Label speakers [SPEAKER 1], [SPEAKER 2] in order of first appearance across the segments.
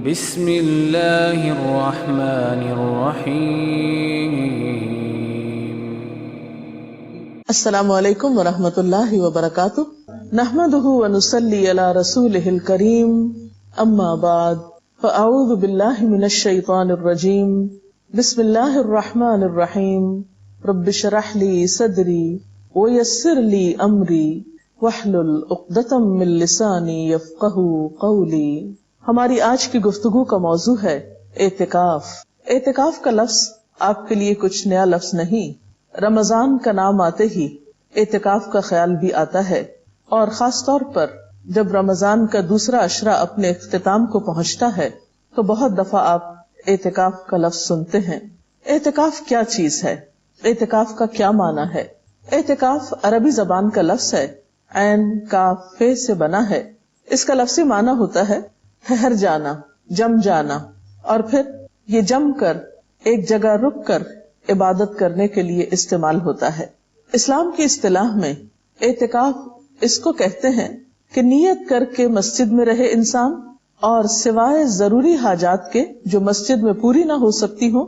[SPEAKER 1] بسم اللہ الرحمن الرحیم۔
[SPEAKER 2] السلام علیکم ورحمۃ اللہ وبرکاتہ، نحمدہ ونصلی علی رسولہ الکریم، اما بعد فاعوذ باللہ من الشیطان الرجیم، بسم اللہ الرحمن الرحیم، رب اشرح لی صدری ویسر لی امری واحلل عقدۃ من لسانی یفقہوا قولی۔ ہماری آج کی گفتگو کا موضوع ہے اعتکاف۔ اعتکاف کا لفظ آپ کے لیے کچھ نیا لفظ نہیں۔ رمضان کا نام آتے ہی اعتکاف کا خیال بھی آتا ہے، اور خاص طور پر جب رمضان کا دوسرا عشرہ اپنے اختتام کو پہنچتا ہے تو بہت دفعہ آپ اعتکاف کا لفظ سنتے ہیں۔ اعتکاف کیا چیز ہے؟ اعتکاف کا کیا معنی ہے؟ اعتکاف عربی زبان کا لفظ ہے، عین کاف فے سے بنا ہے۔ اس کا لفظی معنی ہوتا ہے ٹھہر جانا، جم جانا، اور پھر یہ جم کر ایک جگہ رک کر عبادت کرنے کے لیے استعمال ہوتا ہے۔ اسلام کی اصطلاح میں اعتکاف اس کو کہتے ہیں کہ نیت کر کے مسجد میں رہے انسان، اور سوائے ضروری حاجات کے جو مسجد میں پوری نہ ہو سکتی ہوں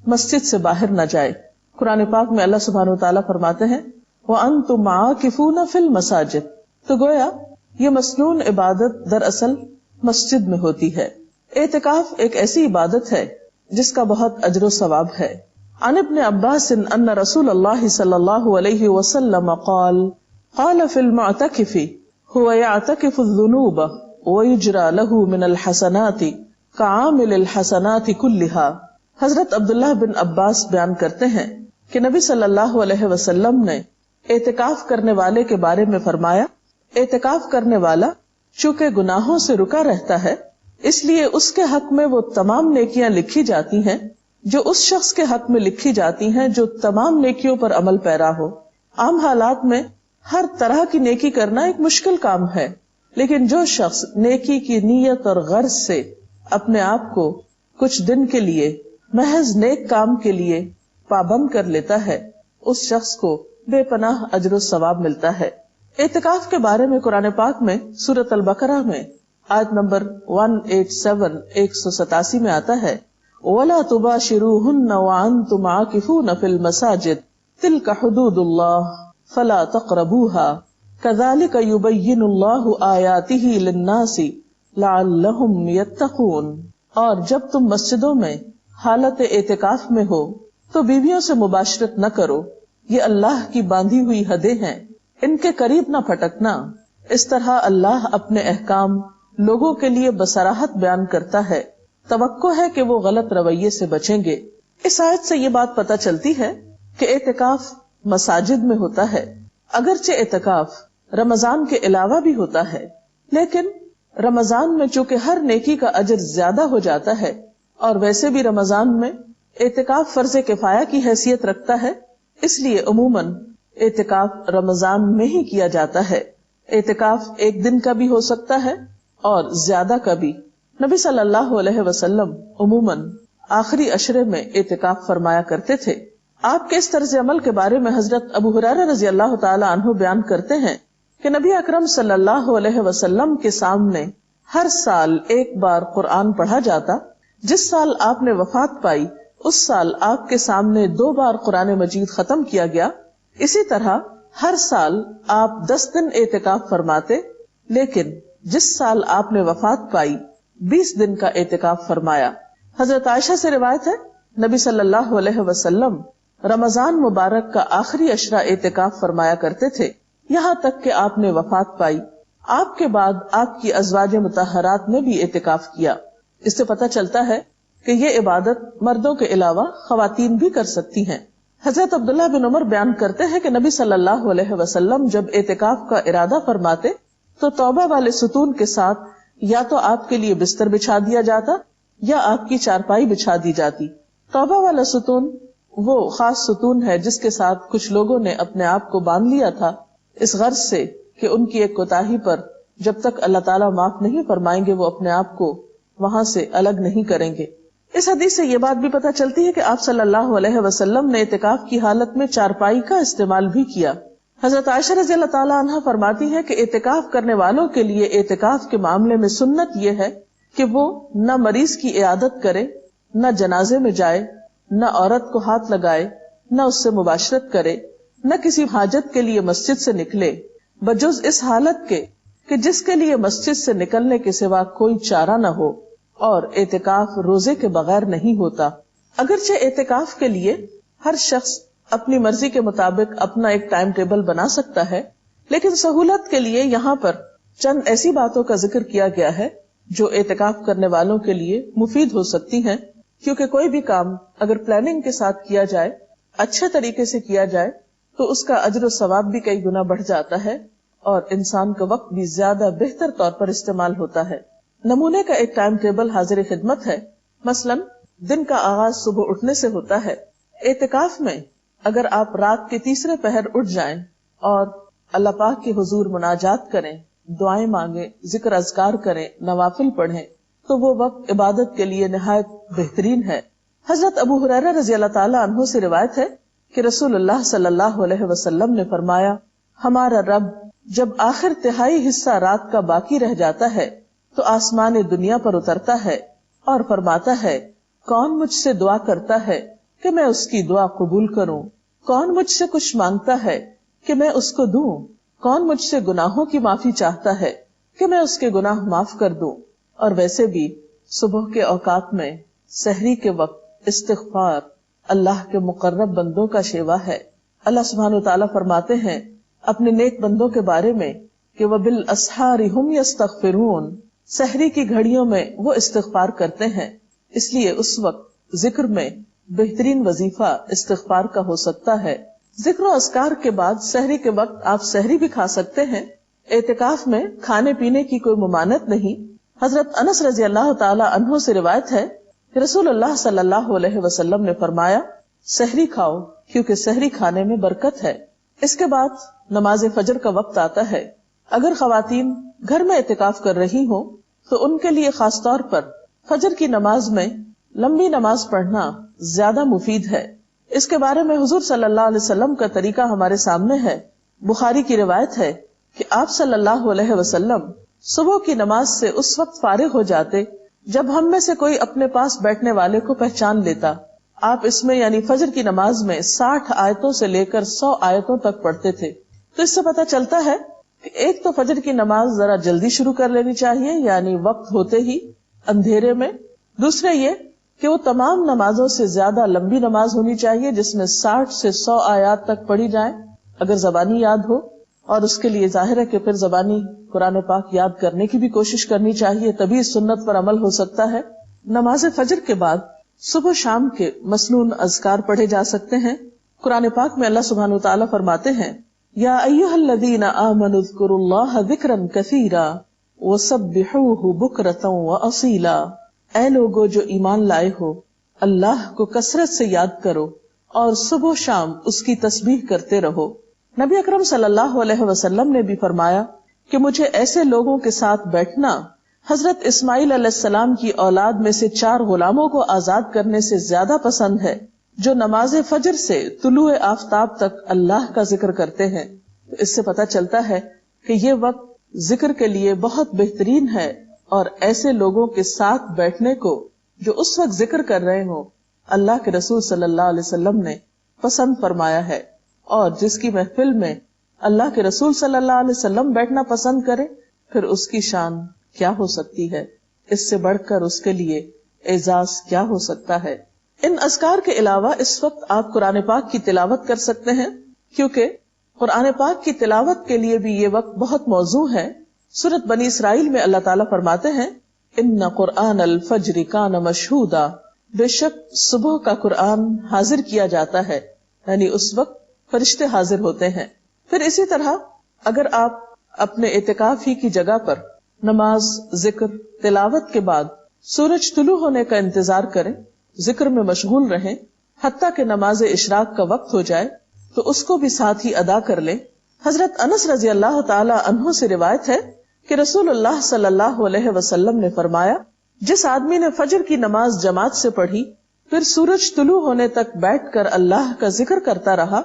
[SPEAKER 2] مسجد سے باہر نہ جائے۔ قرآن پاک میں اللہ سبحانہ وتعالیٰ فرماتے ہیں وَأَنْتُمْ عَاكِفُونَ فِي الْمَسَاجِدِ، تو گویا یہ مسنون عبادت دراصل مسجد میں ہوتی ہے۔ اعتکاف ایک ایسی عبادت ہے جس کا بہت اجر و ثواب ہے۔ عن ابن عباس ان رسول اللہ صلی اللہ علیہ وسلم قال فی المعتکف هو يعتکف الذنوب ويجرى له من الحسنات كعامل الحسنات كلها۔ حضرت عبداللہ بن عباس بیان کرتے ہیں کہ نبی صلی اللہ علیہ وسلم نے اعتکاف کرنے والے کے بارے میں فرمایا، اعتکاف کرنے والا چونکہ گناہوں سے رکا رہتا ہے اس لیے اس کے حق میں وہ تمام نیکیاں لکھی جاتی ہیں جو اس شخص کے حق میں لکھی جاتی ہیں جو تمام نیکیوں پر عمل پیرا ہو۔ عام حالات میں ہر طرح کی نیکی کرنا ایک مشکل کام ہے، لیکن جو شخص نیکی کی نیت اور غرض سے اپنے آپ کو کچھ دن کے لیے محض نیک کام کے لیے پابند کر لیتا ہے اس شخص کو بے پناہ اجر و ثواب ملتا ہے۔ اعتکاف کے بارے میں قرآن پاک میں سورۃ البقرہ میں آیت نمبر 187 187 میں آتا ہے وَلَا تُبَاشِرُوهُنَّ وَأَنْتُمْ عَاكِفُونَ فِي الْمَسَاجِدِ تِلْكَ حُدُودُ اللَّهِ فَلَا تَقْرَبُوهَا كَذَلِكَ يُبَيِّنُ اللَّهُ آيَاتِهِ لِلنَّاسِ لَعَلَّهُمْ يَتَّقُونَ۔ اور جب تم مسجدوں میں حالت اعتکاف میں ہو تو بیویوں سے مباشرت نہ کرو، یہ اللہ کی باندھی ہوئی حدیں ہیں، ان کے قریب نہ پھٹکنا۔ اس طرح اللہ اپنے احکام لوگوں کے لیے بصراحت بیان کرتا ہے، توقع ہے کہ وہ غلط رویے سے بچیں گے۔ اس آیت سے یہ بات پتہ چلتی ہے کہ اعتکاف مساجد میں ہوتا ہے۔ اگرچہ اعتکاف رمضان کے علاوہ بھی ہوتا ہے، لیکن رمضان میں چونکہ ہر نیکی کا اجر زیادہ ہو جاتا ہے، اور ویسے بھی رمضان میں اعتکاف فرض کفایہ کی حیثیت رکھتا ہے، اس لیے عموماً اعتکاف رمضان میں ہی کیا جاتا ہے۔ اعتکاف ایک دن کا بھی ہو سکتا ہے اور زیادہ کا بھی۔ نبی صلی اللہ علیہ وسلم عموماً آخری عشرے میں اعتکاف فرمایا کرتے تھے۔ آپ کے اس طرز عمل کے بارے میں حضرت ابو ہریرہ رضی اللہ تعالی عنہ بیان کرتے ہیں کہ نبی اکرم صلی اللہ علیہ وسلم کے سامنے ہر سال ایک بار قرآن پڑھا جاتا۔ جس سال آپ نے وفات پائی اس سال آپ کے سامنے 2 بار قرآن مجید ختم کیا گیا۔ اسی طرح ہر سال آپ 10 دن اعتکاف فرماتے، لیکن جس سال آپ نے وفات پائی 20 دن کا اعتکاف فرمایا۔ حضرت عائشہ سے روایت ہے نبی صلی اللہ علیہ وسلم رمضان مبارک کا آخری عشرہ اعتکاف فرمایا کرتے تھے، یہاں تک کہ آپ نے وفات پائی۔ آپ کے بعد آپ کی ازواج مطہرات نے بھی اعتکاف کیا۔ اس سے پتہ چلتا ہے کہ یہ عبادت مردوں کے علاوہ خواتین بھی کر سکتی ہیں۔ حضرت عبداللہ بن عمر بیان کرتے ہیں کہ نبی صلی اللہ علیہ وسلم جب اعتکاف کا ارادہ فرماتے تو توبہ والے ستون کے ساتھ یا تو آپ کے لیے بستر بچھا دیا جاتا یا آپ کی چارپائی بچھا دی جاتی۔ توبہ والا ستون وہ خاص ستون ہے جس کے ساتھ کچھ لوگوں نے اپنے آپ کو باندھ لیا تھا، اس غرض سے کہ ان کی ایک کوتاہی پر جب تک اللہ تعالیٰ معاف نہیں فرمائیں گے وہ اپنے آپ کو وہاں سے الگ نہیں کریں گے۔ اس حدیث سے یہ بات بھی پتہ چلتی ہے کہ آپ صلی اللہ علیہ وسلم نے اعتکاف کی حالت میں چارپائی کا استعمال بھی کیا۔ حضرت عائشہ رضی اللہ تعالیٰ عنہ فرماتی ہے کہ اعتکاف کرنے والوں کے لیے اعتکاف کے معاملے میں سنت یہ ہے کہ وہ نہ مریض کی عیادت کرے، نہ جنازے میں جائے، نہ عورت کو ہاتھ لگائے، نہ اس سے مباشرت کرے، نہ کسی حاجت کے لیے مسجد سے نکلے، بجز اس حالت کے کہ جس کے لیے مسجد سے نکلنے کے سوا کوئی چارہ نہ ہو، اور اعتکاف روزے کے بغیر نہیں ہوتا۔ اگرچہ اعتکاف کے لیے ہر شخص اپنی مرضی کے مطابق اپنا ایک ٹائم ٹیبل بنا سکتا ہے، لیکن سہولت کے لیے یہاں پر چند ایسی باتوں کا ذکر کیا گیا ہے جو اعتکاف کرنے والوں کے لیے مفید ہو سکتی ہیں، کیونکہ کوئی بھی کام اگر پلاننگ کے ساتھ کیا جائے، اچھے طریقے سے کیا جائے، تو اس کا اجر و ثواب بھی کئی گنا بڑھ جاتا ہے اور انسان کا وقت بھی زیادہ بہتر طور پر استعمال ہوتا ہے۔ نمونے کا ایک ٹائم ٹیبل حاضر خدمت ہے۔ مثلا دن کا آغاز صبح اٹھنے سے ہوتا ہے۔ اعتکاف میں اگر آپ رات کے تیسرے پہر اٹھ جائیں اور اللہ پاک کے حضور مناجات کریں، دعائیں مانگیں، ذکر اذکار کریں، نوافل پڑھیں، تو وہ وقت عبادت کے لیے نہایت بہترین ہے۔ حضرت ابو ہریرہ رضی اللہ تعالی عنہ سے روایت ہے کہ رسول اللہ صلی اللہ علیہ وسلم نے فرمایا، ہمارا رب جب آخر تہائی حصہ رات کا باقی رہ جاتا ہے تو آسمان دنیا پر اترتا ہے اور فرماتا ہے، کون مجھ سے دعا کرتا ہے کہ میں اس کی دعا قبول کروں؟ کون مجھ سے کچھ مانگتا ہے کہ میں اس کو دوں؟ کون مجھ سے گناہوں کی معافی چاہتا ہے کہ میں اس کے گناہ معاف کر دوں؟ اور ویسے بھی صبح کے اوقات میں سحری کے وقت استغفار اللہ کے مقرب بندوں کا شیوا ہے۔ اللہ سبحانہ وتعالی فرماتے ہیں اپنے نیک بندوں کے بارے میں کہ وَبِالْأَسْحَارِ هُمْ يَسْتَغْفِرُونَ، سحری کی گھڑیوں میں وہ استغفار کرتے ہیں۔ اس لیے اس وقت ذکر میں بہترین وظیفہ استغفار کا ہو سکتا ہے۔ ذکر و اذکار کے بعد سحری کے وقت آپ سحری بھی کھا سکتے ہیں۔ اعتکاف میں کھانے پینے کی کوئی ممانعت نہیں۔ حضرت انس رضی اللہ تعالی عنہ سے روایت ہے کہ رسول اللہ صلی اللہ علیہ وسلم نے فرمایا، سحری کھاؤ کیونکہ سحری کھانے میں برکت ہے۔ اس کے بعد نماز فجر کا وقت آتا ہے۔ اگر خواتین گھر میں اعتکاف کر رہی ہوں تو ان کے لیے خاص طور پر فجر کی نماز میں لمبی نماز پڑھنا زیادہ مفید ہے۔ اس کے بارے میں حضور صلی اللہ علیہ وسلم کا طریقہ ہمارے سامنے ہے۔ بخاری کی روایت ہے کہ آپ صلی اللہ علیہ وسلم صبح کی نماز سے اس وقت فارغ ہو جاتے جب ہم میں سے کوئی اپنے پاس بیٹھنے والے کو پہچان لیتا۔ آپ اس میں یعنی فجر کی نماز میں 60 آیتوں سے لے کر 100 آیتوں تک پڑھتے تھے۔ تو اس سے پتہ چلتا ہے کہ ایک تو فجر کی نماز ذرا جلدی شروع کر لینی چاہیے، یعنی وقت ہوتے ہی اندھیرے میں۔ دوسرے یہ کہ وہ تمام نمازوں سے زیادہ لمبی نماز ہونی چاہیے جس میں 60 سے 100 آیات تک پڑھی جائیں اگر زبانی یاد ہو، اور اس کے لیے ظاہر ہے کہ پھر زبانی قرآن پاک یاد کرنے کی بھی کوشش کرنی چاہیے، تبھی اس سنت پر عمل ہو سکتا ہے۔ نماز فجر کے بعد صبح شام کے مسنون اذکار پڑھے جا سکتے ہیں۔ قرآن پاک میں اللہ سبحانہ وتعالی فرماتے ہیں، یا ایھا الذین آمنوا اذکروا اللہ ذکرا کثیرا وسبحوہ بکرۃ واصیلا، اے لوگو جو ایمان لائے ہو، اللہ کو کثرت سے یاد کرو اور صبح و شام اس کی تسبیح کرتے رہو۔ نبی اکرم صلی اللہ علیہ وسلم نے بھی فرمایا کہ مجھے ایسے لوگوں کے ساتھ بیٹھنا حضرت اسماعیل علیہ السلام کی اولاد میں سے 4 غلاموں کو آزاد کرنے سے زیادہ پسند ہے جو نماز فجر سے طلوع آفتاب تک اللہ کا ذکر کرتے ہیں۔ تو اس سے پتہ چلتا ہے کہ یہ وقت ذکر کے لیے بہت بہترین ہے، اور ایسے لوگوں کے ساتھ بیٹھنے کو جو اس وقت ذکر کر رہے ہوں اللہ کے رسول صلی اللہ علیہ وسلم نے پسند فرمایا ہے۔ اور جس کی محفل میں اللہ کے رسول صلی اللہ علیہ وسلم بیٹھنا پسند کرے، پھر اس کی شان کیا ہو سکتی ہے؟ اس سے بڑھ کر اس کے لیے اعزاز کیا ہو سکتا ہے؟ ان اذکار کے علاوہ اس وقت آپ قرآن پاک کی تلاوت کر سکتے ہیں، کیونکہ قرآن پاک کی تلاوت کے لیے بھی یہ وقت بہت موزوں ہے۔ سورۃ بنی اسرائیل میں اللہ تعالیٰ فرماتے ہیں، ان قرآن الفجر کان مشہودا، بے شک صبح کا قرآن حاضر کیا جاتا ہے، یعنی اس وقت فرشتے حاضر ہوتے ہیں۔ پھر اسی طرح اگر آپ اپنے اعتکاف ہی کی جگہ پر نماز، ذکر، تلاوت کے بعد سورج طلوع ہونے کا انتظار کریں، ذکر میں مشغول رہیں حتیٰ کہ نماز اشراق کا وقت ہو جائے، تو اس کو بھی ساتھ ہی ادا کر لیں۔ حضرت انس رضی اللہ تعالی عنہ سے روایت ہے کہ رسول اللہ صلی اللہ علیہ وسلم نے فرمایا، جس آدمی نے فجر کی نماز جماعت سے پڑھی، پھر سورج طلوع ہونے تک بیٹھ کر اللہ کا ذکر کرتا رہا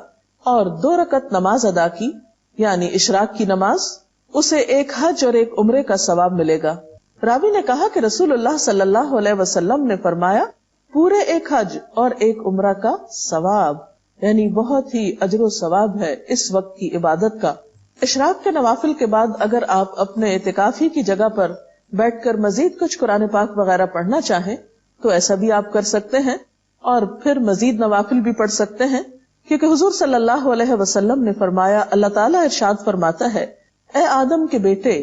[SPEAKER 2] اور 2 رکعت نماز ادا کی، یعنی اشراق کی نماز، اسے 1 حج اور 1 عمرے کا ثواب ملے گا۔ راوی نے کہا کہ رسول اللہ صلی اللہ علیہ وسلم نے فرمایا پورے ایک حج اور ایک عمرہ کا ثواب، یعنی بہت ہی اجر و ثواب ہے اس وقت کی عبادت کا۔ اشراق کے نوافل کے بعد اگر آپ اپنے اعتکافی کی جگہ پر بیٹھ کر مزید کچھ قرآن پاک وغیرہ پڑھنا چاہیں تو ایسا بھی آپ کر سکتے ہیں، اور پھر مزید نوافل بھی پڑھ سکتے ہیں، کیونکہ حضور صلی اللہ علیہ وسلم نے فرمایا، اللہ تعالیٰ ارشاد فرماتا ہے، اے آدم کے بیٹے،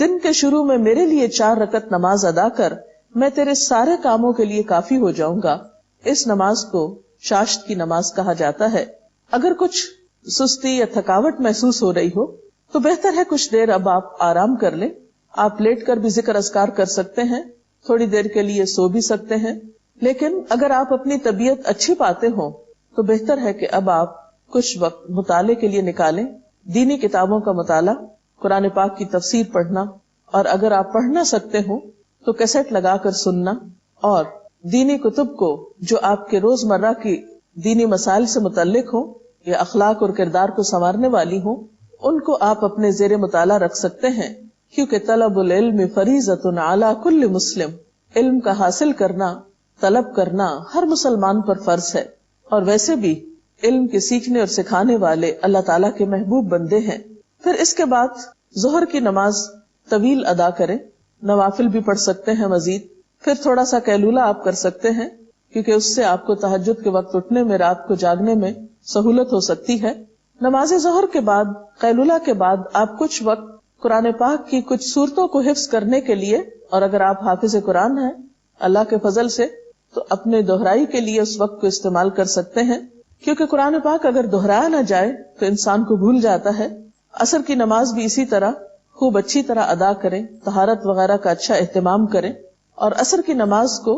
[SPEAKER 2] دن کے شروع میں میرے لیے 4 رکعت نماز ادا کر، میں تیرے سارے کاموں کے لیے کافی ہو جاؤں گا۔ اس نماز کو شاشت کی نماز کہا جاتا ہے۔ اگر کچھ سستی یا تھکاوٹ محسوس ہو رہی ہو تو بہتر ہے کچھ دیر اب آپ آرام کر لیں۔ آپ لیٹ کر بھی ذکر اذکار کر سکتے ہیں، تھوڑی دیر کے لیے سو بھی سکتے ہیں، لیکن اگر آپ اپنی طبیعت اچھی پاتے ہوں تو بہتر ہے کہ اب آپ کچھ وقت مطالعے کے لیے نکالیں، دینی کتابوں کا مطالعہ، قرآن پاک کی تفسیر پڑھنا، اور اگر آپ پڑھ نہ سکتے ہوں تو کیسٹ لگا کر سننا، اور دینی کتب کو جو آپ کے روزمرہ کی دینی مسائل سے متعلق ہوں یا اخلاق اور کردار کو سنوارنے والی ہوں، ان کو آپ اپنے زیر مطالعہ رکھ سکتے ہیں، کیونکہ طلب العلم فریضۃ علی کل مسلم، علم کا حاصل کرنا، طلب کرنا ہر مسلمان پر فرض ہے، اور ویسے بھی علم کے سیکھنے اور سکھانے والے اللہ تعالیٰ کے محبوب بندے ہیں۔ پھر اس کے بعد ظہر کی نماز طویل ادا کریں، نوافل بھی پڑھ سکتے ہیں مزید، پھر تھوڑا سا قیلولہ آپ کر سکتے ہیں، کیونکہ اس سے آپ کو تہجد کے وقت اٹھنے میں، رات کو جاگنے میں سہولت ہو سکتی ہے۔ نماز ظہر کے بعد، قیلولہ کے بعد آپ کچھ وقت قرآن پاک کی کچھ صورتوں کو حفظ کرنے کے لیے، اور اگر آپ حافظ قرآن ہیں اللہ کے فضل سے تو اپنے دہرائی کے لیے اس وقت کو استعمال کر سکتے ہیں، کیونکہ قرآن پاک اگر دہرایا نہ جائے تو انسان کو بھول جاتا ہے۔ عصر کی نماز بھی اسی طرح خوب اچھی طرح ادا کریں، طہارت وغیرہ کا اچھا اہتمام کریں، اور عصر کی نماز کو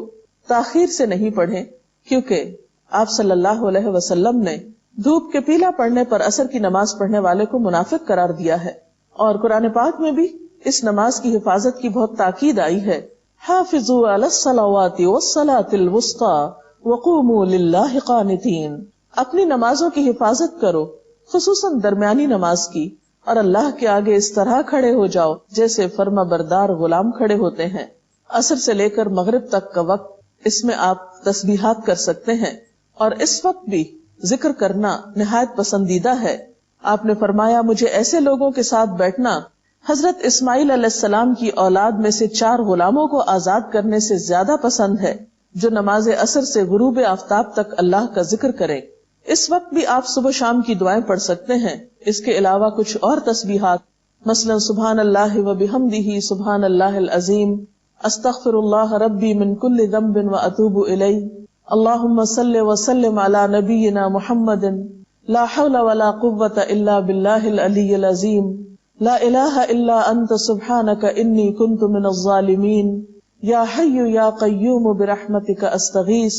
[SPEAKER 2] تاخیر سے نہیں پڑھیں، کیونکہ آپ صلی اللہ علیہ وسلم نے دھوپ کے پیلا پڑنے پر عصر کی نماز پڑھنے والے کو منافق قرار دیا ہے، اور قرآن پاک میں بھی اس نماز کی حفاظت کی بہت تاکید آئی ہے۔ حافظوا علی الصلوات والصلاة الوسطى وقوموا للہ قانتین، اپنی نمازوں کی حفاظت کرو، خصوصاً درمیانی نماز کی، اور اللہ کے آگے اس طرح کھڑے ہو جاؤ جیسے فرما بردار غلام کھڑے ہوتے ہیں۔ عصر سے لے کر مغرب تک کا وقت، اس میں آپ تسبیحات کر سکتے ہیں، اور اس وقت بھی ذکر کرنا نہایت پسندیدہ ہے۔ آپ نے فرمایا، مجھے ایسے لوگوں کے ساتھ بیٹھنا حضرت اسماعیل علیہ السلام کی اولاد میں سے 4 غلاموں کو آزاد کرنے سے زیادہ پسند ہے، جو نماز عصر سے غروب آفتاب تک اللہ کا ذکر کرے۔ اس وقت بھی آپ صبح شام کی دعائیں پڑھ سکتے ہیں۔ اس کے علاوہ کچھ اور تسبیحات، مثلا سبحان اللہ و بحمدہ سبحان اللہ العظیم، استغفر اللہ ربی من کل ذنب و اتوب الیہ، اللہم صل وسلم علی نبینا محمد، لا حول ولا قوة الا باللہ العلی العظیم، لا الہ الا انت سبحانک انی کنت من الظالمین، یا حی یا قیوم برحمتک استغیث۔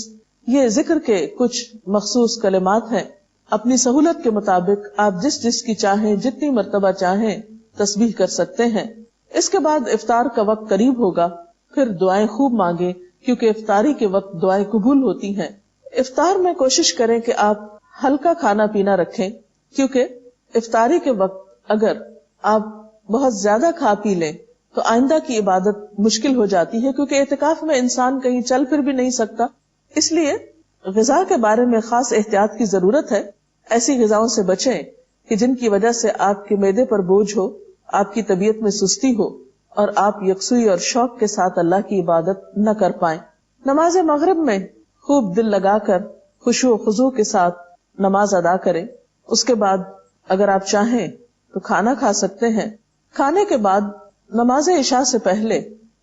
[SPEAKER 2] یہ ذکر کے کچھ مخصوص کلمات ہیں، اپنی سہولت کے مطابق آپ جس کی چاہیں، جتنی مرتبہ چاہیں تسبیح کر سکتے ہیں۔ اس کے بعد افطار کا وقت قریب ہوگا، پھر دعائیں خوب مانگیں، کیونکہ افطاری کے وقت دعائیں قبول ہوتی ہیں۔ افطار میں کوشش کریں کہ آپ ہلکا کھانا پینا رکھیں، کیونکہ افطاری کے وقت اگر آپ بہت زیادہ کھا پی لیں تو آئندہ کی عبادت مشکل ہو جاتی ہے، کیونکہ اعتکاف میں انسان کہیں چل پھر بھی نہیں سکتا۔ اس لیے غذا کے بارے میں خاص احتیاط کی ضرورت ہے۔ ایسی غذاؤں سے بچیں کہ جن کی وجہ سے آپ کے معدے پر بوجھ ہو، آپ کی طبیعت میں سستی ہو، اور آپ یکسوئی اور شوق کے ساتھ اللہ کی عبادت نہ کر پائیں۔ نماز مغرب میں خوب دل لگا کر خشوع و خضوع کے ساتھ نماز ادا کریں۔ اس کے بعد اگر آپ چاہیں تو کھانا کھا سکتے ہیں۔ کھانے کے بعد نماز عشاء سے پہلے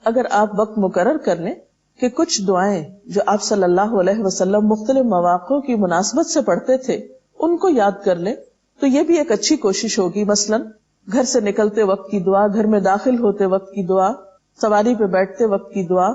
[SPEAKER 2] اگر آپ وقت مقرر کر لیں کہ کچھ دعائیں جو آپ صلی اللہ علیہ وسلم مختلف مواقع کی مناسبت سے پڑھتے تھے ان کو یاد کر لیں تو یہ بھی ایک اچھی کوشش ہوگی۔ مثلاً گھر سے نکلتے وقت کی دعا، گھر میں داخل ہوتے وقت کی دعا، سواری پہ بیٹھتے وقت کی دعا،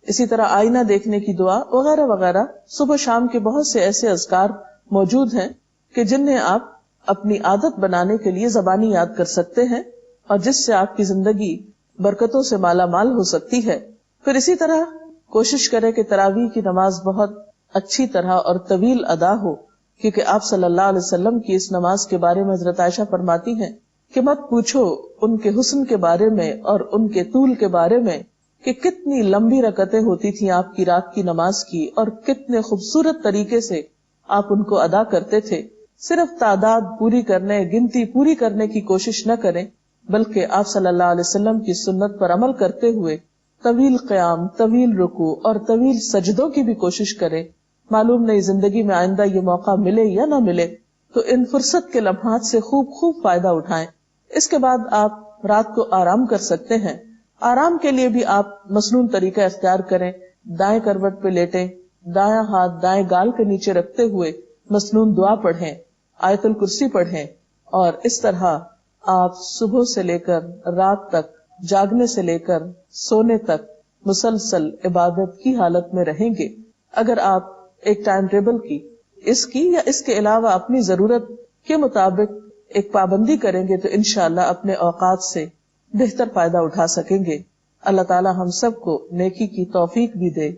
[SPEAKER 2] اسی طرح آئینہ دیکھنے کی دعا وغیرہ وغیرہ۔ صبح شام کے بہت سے ایسے اذکار موجود ہیں کہ جنہیں آپ اپنی عادت بنانے کے لیے زبانی یاد کر سکتے ہیں، اور جس سے آپ کی زندگی برکتوں سے مالا مال ہو سکتی ہے۔ پھر اسی طرح کوشش کریں کہ تراویح کی نماز بہت اچھی طرح اور طویل ادا ہو، کیونکہ آپ صلی اللہ علیہ وسلم کی اس نماز کے بارے میں حضرت عائشہ فرماتی ہیں کہ مت پوچھو ان کے حسن کے بارے میں اور ان کے طول کے بارے میں، کہ کتنی لمبی رکعتیں ہوتی تھیں آپ کی رات کی نماز کی، اور کتنے خوبصورت طریقے سے آپ ان کو ادا کرتے تھے. صرف تعداد پوری کرنے، گنتی پوری کرنے کی کوشش نہ کریں، بلکہ آپ صلی اللہ علیہ وسلم کی سنت پر عمل کرتے ہوئے طویل قیام، طویل رکوع اور طویل سجدوں کی بھی کوشش کریں. معلوم نہیں زندگی میں آئندہ یہ موقع ملے یا نہ ملے، تو ان فرصت کے لمحات سے خوب فائدہ اٹھائیں. اس کے بعد آپ رات کو آرام کر سکتے ہیں. آرام کے لیے بھی آپ مسنون طریقہ اختیار کریں. دائیں کروٹ پہ لیٹیں، دایاں ہاتھ دائیں گال کے نیچے رکھتے ہوئے مسنون دعا پڑھیں، آیت الکرسی پڑھیں، اور اس طرح آپ صبح سے لے کر رات تک، جاگنے سے لے کر سونے تک مسلسل عبادت کی حالت میں رہیں گے. اگر آپ ایک ٹائم ٹیبل کی، اس کی یا اس کے علاوہ اپنی ضرورت کے مطابق ایک پابندی کریں گے تو انشاءاللہ اپنے اوقات سے بہتر فائدہ اٹھا سکیں گے. اللہ تعالی ہم سب کو نیکی کی توفیق بھی دے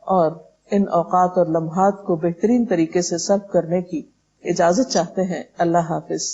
[SPEAKER 2] اور ان اوقات اور لمحات کو بہترین طریقے سے صرف کرنے کی اجازت چاہتے ہیں. اللہ حافظ.